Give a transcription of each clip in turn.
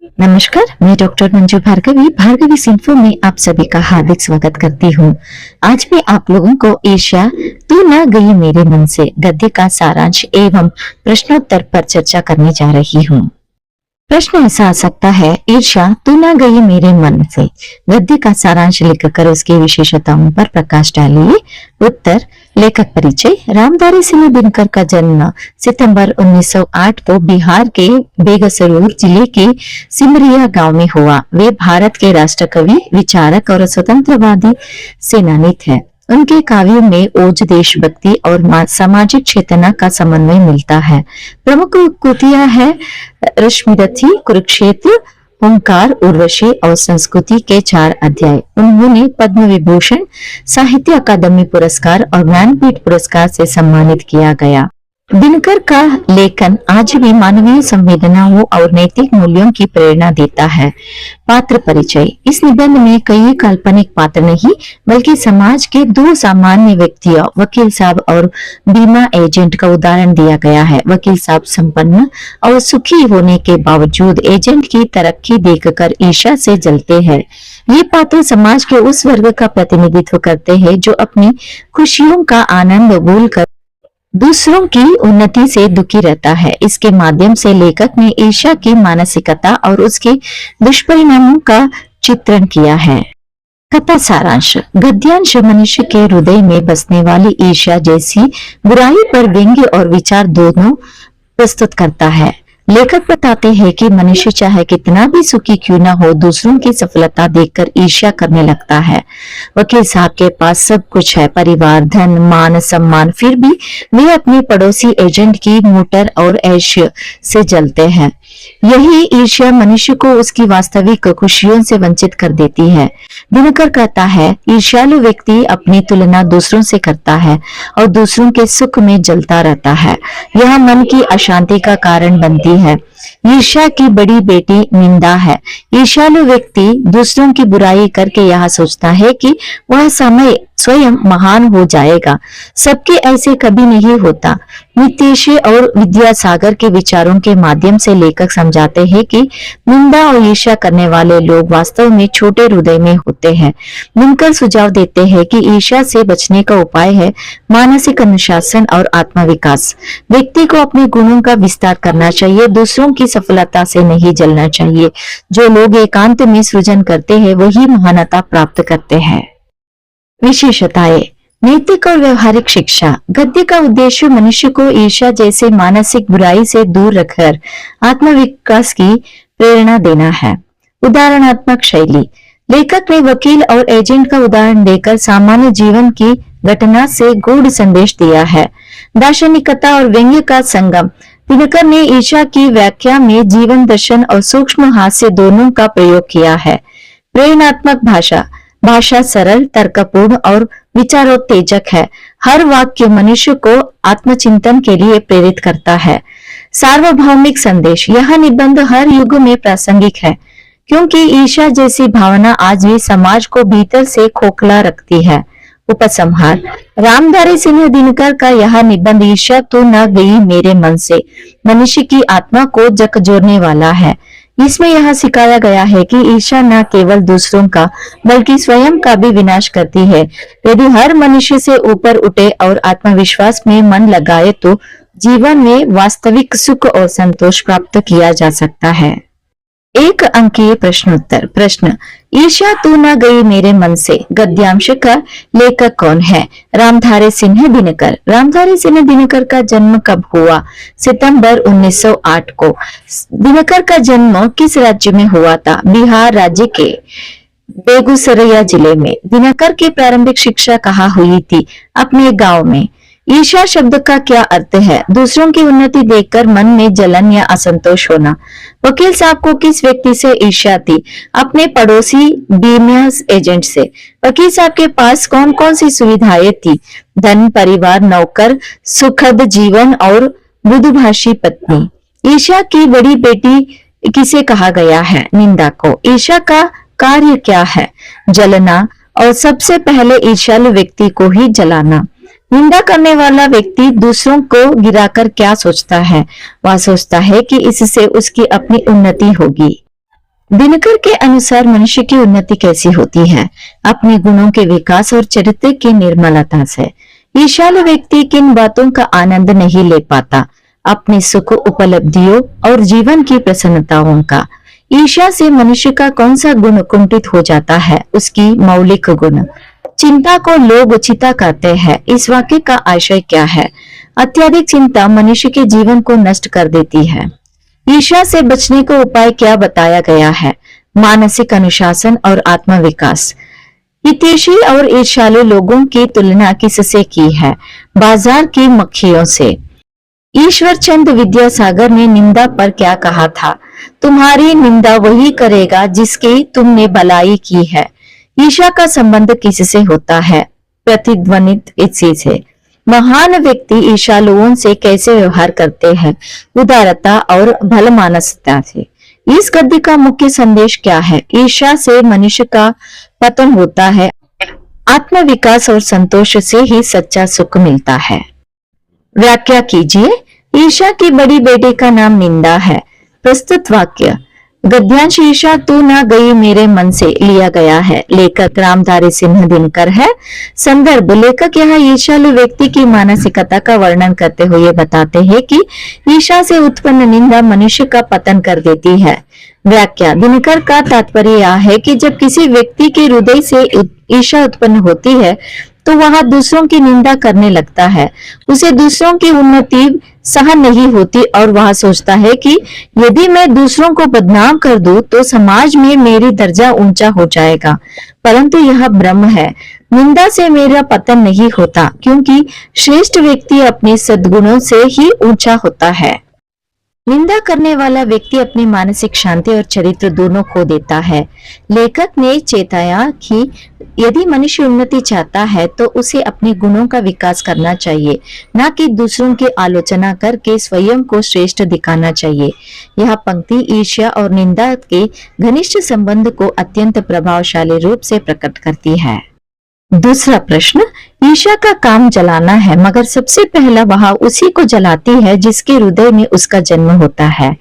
नमस्कार, मैं डॉक्टर मंजू भार्गवी भार्गवी सिंफो में आप सभी का हार्दिक स्वागत करती हूँ। आज मैं आप लोगों को ईर्ष्या तू ना गई मेरे मन से गद्य का सारांश एवं प्रश्नोत्तर पर चर्चा करने जा रही हूँ। प्रश्न ऐसा आ सकता है, ईर्ष्या तू ना गई मेरे मन से गद्य का सारांश लिखकर उसकी विशेषताओं पर प्रकाश डालिए। उत्तर, लेखक परिचय। रामधारी सिंह दिनकर का जन्म सितंबर 1908 को बिहार के बेगसूर जिले के सिमरिया गांव में हुआ। वे भारत के राष्ट्र कवि, विचारक और स्वतंत्रवादी सेनानी थे। उनके काव्यों में ओज, देशभक्ति और सामाजिक चेतना का समन्वय मिलता है। प्रमुख कृतियां है रश्मिरथी, कुरुक्षेत्र, ओंकार, उर्वशी और संस्कृति के 4 अध्याय। उन्होंने पद्म विभूषण, साहित्य अकादमी पुरस्कार और ज्ञानपीठ पुरस्कार से सम्मानित किया गया। दिनकर का लेखन आज भी मानवीय संवेदनाओं और नैतिक मूल्यों की प्रेरणा देता है। पात्र परिचय। इस निबंध में कई काल्पनिक पात्र नहीं बल्कि समाज के 2 सामान्य व्यक्तियों, वकील साहब और बीमा एजेंट का उदाहरण दिया गया है। वकील साहब संपन्न और सुखी होने के बावजूद एजेंट की तरक्की देखकर ईर्ष्या से जलते हैं। ये पात्र समाज के उस वर्ग का प्रतिनिधित्व करते हैं जो अपनी खुशियों का आनंद भूलकर दूसरों की उन्नति से दुखी रहता है। इसके माध्यम से लेखक ने ईर्ष्या की मानसिकता और उसके दुष्परिणामों का चित्रण किया है। कथा सारांश। गद्यांश मनुष्य के हृदय में बसने वाली ईर्ष्या जैसी बुराई पर व्यंग्य और विचार दोनों प्रस्तुत करता है। लेखक बताते हैं कि मनुष्य चाहे कितना भी सुखी क्यों ना हो, दूसरों की सफलता देखकर ईर्ष्या करने लगता है। वकील साहब के पास सब कुछ है, परिवार, धन, मान, सम्मान, फिर भी वे अपने पड़ोसी एजेंट की मोटर और ऐश से जलते हैं। यही ईर्ष्या मनुष्य को उसकी वास्तविक खुशियों से वंचित कर देती है। दिनकर कहता है, ईर्ष्यालु व्यक्ति अपनी तुलना दूसरों से करता है और दूसरों के सुख में जलता रहता है। यह मन की अशांति का कारण बनती है। ईर्ष्या की बड़ी बेटी निंदा है। ईर्ष्यालु व्यक्ति दूसरों की बुराई करके यह सोचता है कि वह समय स्वयं महान हो जाएगा। सबके ऐसे कभी नहीं होता। नितेश और विद्यासागर के विचारों के माध्यम से लेखक समझाते हैं कि निंदा और ईर्ष्या करने वाले लोग वास्तव में छोटे हृदय में होते हैं। दिनकर सुझाव देते हैं कि ईर्ष्या से बचने का उपाय है मानसिक अनुशासन और आत्मविकास। व्यक्ति को अपने गुणों का विस्तार करना चाहिए, दूसरों की सफलता से नहीं जलना चाहिए। जो लोग एकांत में सृजन करते हैं वही महानता प्राप्त करते हैं। विशेषताएं। नैतिक और व्यवहारिक शिक्षा। गद्य का उद्देश्य मनुष्य को ईर्ष्या जैसे मानसिक बुराई से दूर रखकर आत्मविकास की प्रेरणा देना है। उदाहरणात्मक शैली। लेखक ने वकील और एजेंट का उदाहरण देकर सामान्य जीवन की घटना से गूढ़ संदेश दिया है। दार्शनिकता और व्यंग्य का संगम। दिनकर ने ईर्ष्या की व्याख्या में जीवन दर्शन और सूक्ष्म हास्य दोनों का प्रयोग किया है। प्रेरणात्मक भाषा। भाषा सरल, तर्कपूर्ण और विचारोत्तेजक है। हर वाक्य मनुष्य को आत्मचिंतन के लिए प्रेरित करता है। सार्वभौमिक संदेश। यह निबंध हर युग में प्रासंगिक है क्योंकि ईर्ष्या जैसी भावना आज भी समाज को भीतर से खोखला रखती है। उपसंहार। रामधारी सिंह दिनकर का यह निबंध ईर्ष्या तो न गई मेरे मन से मनुष्य की आत्मा को झकझोरने वाला है। इसमें यह सिखाया गया है कि ईर्ष्या न केवल दूसरों का बल्कि स्वयं का भी विनाश करती है। यदि हर मनुष्य से ऊपर उठे और आत्मविश्वास में मन लगाए तो जीवन में वास्तविक सुख और संतोष प्राप्त किया जा सकता है। 1 अंकीय प्रश्नोत्तर। प्रश्न, ईर्ष्या तू न गई मेरे मन से गद्यांश का लेखक कौन है? रामधारी सिंह दिनकर। रामधारी सिंह दिनकर का जन्म कब हुआ? सितंबर 1908 को। दिनकर का जन्म किस राज्य में हुआ था? बिहार राज्य के बेगूसराय जिले में। दिनकर की प्रारंभिक शिक्षा कहाँ हुई थी? अपने गांव में। ईर्ष्या शब्द का क्या अर्थ है? दूसरों की उन्नति देखकर मन में जलन या असंतोष होना। वकील साहब को किस व्यक्ति से ईर्ष्या थी? अपने पड़ोसी बीमा एजेंट से। वकील साहब के पास कौन कौन सी सुविधाएं थी? धन, परिवार, नौकर, सुखद जीवन और मृदुभाषी पत्नी। ईर्ष्या की बड़ी बेटी किसे कहा गया है? निंदा को। ईर्ष्या का कार्य क्या है? जलना और सबसे पहले ईर्ष्यालु व्यक्ति को ही जलाना। निंदा करने वाला व्यक्ति दूसरों को गिराकर क्या सोचता है? वह सोचता है कि इससे उसकी अपनी उन्नति होगी। दिनकर के अनुसार मनुष्य की उन्नति कैसी होती है? अपने गुणों के विकास और चरित्र की निर्मलता से। ईर्ष्यालु व्यक्ति किन बातों का आनंद नहीं ले पाता? अपने सुख, उपलब्धियों और जीवन की प्रसन्नताओं का। ईर्ष्या से मनुष्य का कौन सा गुण कुंठित हो जाता है? उसकी मौलिक गुण। चिंता को लोग चिता कहते हैं। इस वाक्य का आशय क्या है? अत्यधिक चिंता मनुष्य के जीवन को नष्ट कर देती है। ईर्ष्या से बचने का उपाय क्या बताया गया है? मानसिक अनुशासन और आत्मविकास। हितैषी और ईर्ष्यालु लोगों की तुलना किससे की है? बाजार की मक्खियों से। ईश्वर चंद विद्यासागर ने निंदा पर क्या कहा था? तुम्हारी निंदा वही करेगा जिसकी तुमने भलाई की है। ईर्ष्या का संबंध किससे होता है? प्रतिध्वनित इसी से। महान व्यक्ति ईर्ष्यालुओं से कैसे व्यवहार करते हैं? उदारता और भलमानसता से। इस गद्य का मुख्य संदेश क्या है? ईर्ष्या से मनुष्य का पतन होता है। आत्मविकास और संतोष से ही सच्चा सुख मिलता है। व्याख्या कीजिए। ईर्ष्या की बड़ी बेटे का नाम निंदा है। प्रस्तुत वाक्य गद्यांश ईर्ष्या तू न गई मेरे मन से लिया गया है। लेखक रामधारी सिंह दिनकर है। संदर्भ लेखक यहाँ ईर्ष्यालु व्यक्ति की मानसिकता का वर्णन करते हुए बताते हैं कि ईर्ष्या से उत्पन्न निंदा मनुष्य का पतन कर देती है। व्याख्या दिनकर का तात्पर्य यह है कि जब किसी व्यक्ति के हृदय से ईर्ष्या उत्पन्न होती है तो वह दूसरों की निंदा करने लगता है। उसे दूसरों की उन्नति सहन नहीं होती और वह सोचता है कि यदि मैं दूसरों को बदनाम कर दूं तो समाज में मेरी दर्जा ऊंचा हो जाएगा, परंतु यह भ्रम है। निंदा से मेरा पतन नहीं होता, क्योंकि श्रेष्ठ व्यक्ति अपने सद्गुणों से ही ऊंचा होता है। निंदा करने वाला व्यक्ति अपनी मानसिक शांति और चरित्र दोनों खो देता है। लेखक ने चेताया कि यदि मनुष्य उन्नति चाहता है तो उसे अपने गुणों का विकास करना चाहिए, न कि दूसरों की आलोचना करके स्वयं को श्रेष्ठ दिखाना चाहिए। यह पंक्ति ईर्ष्या और निंदा के घनिष्ठ संबंध को अत्यंत प्रभावशाली रूप से प्रकट करती है। दूसरा प्रश्न, ईर्ष्या का काम जलाना है, मगर सबसे पहला वह उसी को जलाती है जिसके हृदय में उसका जन्म होता है।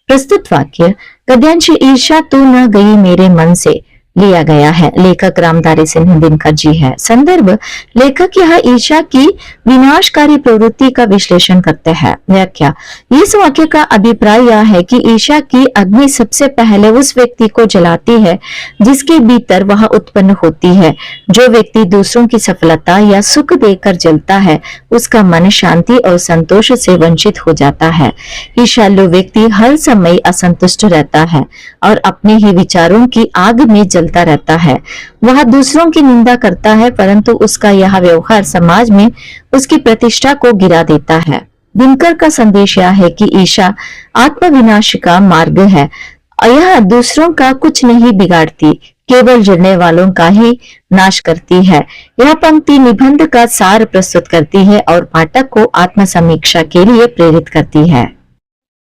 प्रस्तुत वाक्य गद्यांश ईर्ष्या तू न गई मेरे मन से लिया गया है। लेखक रामधारी सिंह दिनकर जी है। संदर्भ लेखक यह ईर्ष्या की विनाशकारी प्रवृत्ति का विश्लेषण करते हैं। व्याख्या इस वाक्य का अभिप्राय यह है कि ईर्ष्या की अग्नि सबसे पहले उस व्यक्ति को जलाती है जिसके भीतर वह उत्पन्न होती है। जो व्यक्ति दूसरों की सफलता या सुख देकर जलता है उसका मन शांति और संतोष से वंचित हो जाता है। ईर्ष्यालु व्यक्ति हर समय असंतुष्ट रहता है और अपने ही विचारों की आग में जलता रहता है। वह दूसरों की निंदा करता है, परंतु उसका यह व्यवहार समाज में उसकी प्रतिष्ठा को गिरा देता है। दिनकर का संदेश यह है कि ईर्ष्या आत्मविनाश का मार्ग है। यह दूसरों का कुछ नहीं बिगाड़ती, केवल जलने वालों का ही नाश करती है। यह पंक्ति निबंध का सार प्रस्तुत करती है और पाठक को आत्मसमीक्षा के लिए प्रेरित करती है।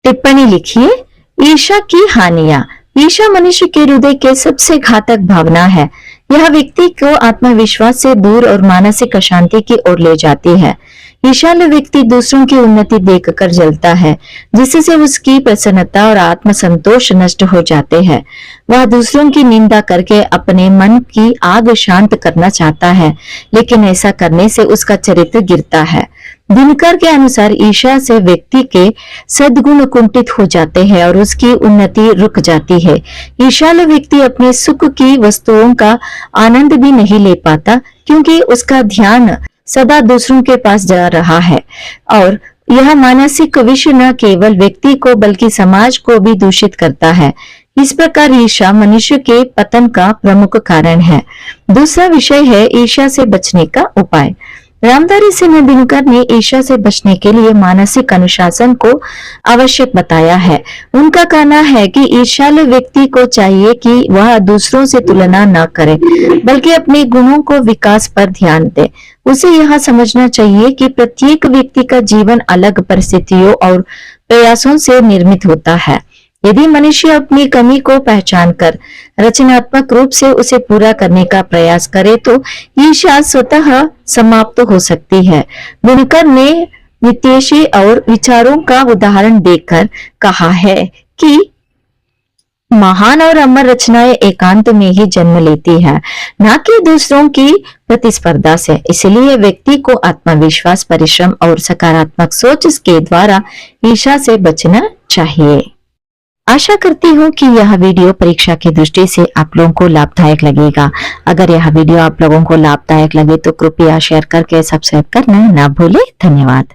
टिप्पणी लिखिए। ईर्ष्या की हानियां। ईर्ष्या मनुष्य के हृदय के सबसे घातक भावना है। यह व्यक्ति को आत्मविश्वास से दूर और मानसिक अशांति की ओर ले जाती है। ईर्ष्यालु व्यक्ति दूसरों की उन्नति देखकर जलता है, जिससे उसकी प्रसन्नता और आत्मसंतोष नष्ट हो जाते हैं। वह दूसरों की निंदा करके अपने मन की आग शांत करना चाहता है, लेकिन ऐसा करने से उसका चरित्र गिरता है। दिनकर के अनुसार ईर्ष्या से व्यक्ति के सद्गुण कुंठित हो जाते हैं और उसकी उन्नति रुक जाती है। ईर्ष्यालु व्यक्ति अपने सुख की वस्तुओं का आनंद भी नहीं ले पाता, क्योंकि उसका ध्यान सदा दूसरों के पास जा रहा है और यह मानसिक विष न केवल व्यक्ति को बल्कि समाज को भी दूषित करता है। इस प्रकार ईर्ष्या मनुष्य के पतन का प्रमुख कारण है। दूसरा विषय है ईर्ष्या से बचने का उपाय। रामधारी सिंह दिनकर ने ईर्ष्या से बचने के लिए मानसिक अनुशासन को आवश्यक बताया है। उनका कहना है कि ईर्ष्यालु व्यक्ति को चाहिए कि वह दूसरों से तुलना न करे, बल्कि अपने गुणों को विकास पर ध्यान दे। उसे यह समझना चाहिए कि प्रत्येक व्यक्ति का जीवन अलग परिस्थितियों और प्रयासों से निर्मित होता है। यदि मनुष्य अपनी कमी को पहचानकर रचनात्मक रूप से उसे पूरा करने का प्रयास करे तो ईर्ष्या स्वतः समाप्त हो सकती है। दिनकर ने हितैषी और विचारों का उदाहरण देकर कहा है कि महान और अमर रचनाएं एकांत में ही जन्म लेती है, न कि दूसरों की प्रतिस्पर्धा से। इसलिए व्यक्ति को आत्मविश्वास, परिश्रम और सकारात्मक सोच के द्वारा ईर्ष्या से बचना चाहिए। आशा करती हूँ कि यह वीडियो परीक्षा की दृष्टि से आप लोगों को लाभदायक लगेगा। अगर यह वीडियो आप लोगों को लाभदायक लगे तो कृपया शेयर करके सब्सक्राइब करना ना भूले। धन्यवाद।